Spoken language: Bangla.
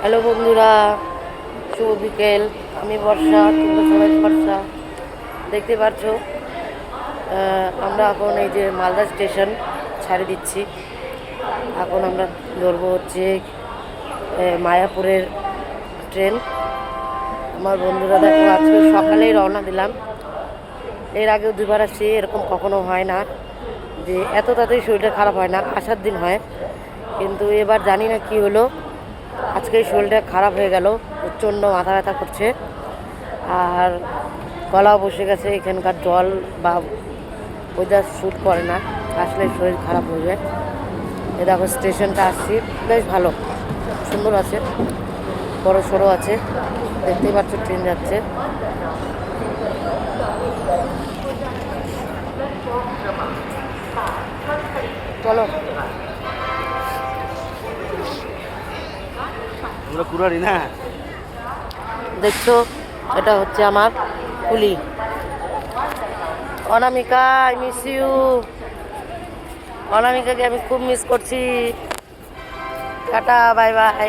হ্যালো বন্ধুরা, শুভ বিকেল। আমি বর্ষা, তোমরা সবাই বর্ষা। দেখতে পাচ্ছ আমরা এখন এই যে মালদা স্টেশন ছাড়ি দিচ্ছি। এখন আমরা ধরবো হচ্ছে মায়াপুরের ট্রেন। আমার বন্ধুরা দেখো, আজকে সকালেই রওনা দিলাম। এর আগেও দুবার আসছি, এরকম কখনো হয় না যে এত তাড়াতাড়ি শরীরটা খারাপ হয় না, আসার দিন হয়। কিন্তু এবার জানি না কি হলো, আজকে শরীরটা খারাপ হয়ে গেল, প্রচণ্ড মাথা ব্যথা করছে আর গলাও বসে গেছে। এখানকার জল বা ওয়েদার শ্যুট করে না, আসলে শরীর খারাপ হয়ে যায়। এ দেখো স্টেশনটা আসছি, বেশ ভালো, সুন্দর আছে, বড় সড়ো আছে, দেখতেই পাচ্ছ ট্রেন যাচ্ছে। চলো দেখছো, এটা হচ্ছে আমার কুলি অনামিকা। I miss you. অনামিকাকে আমি খুব মিস করছি। টাটা, বাই বাই।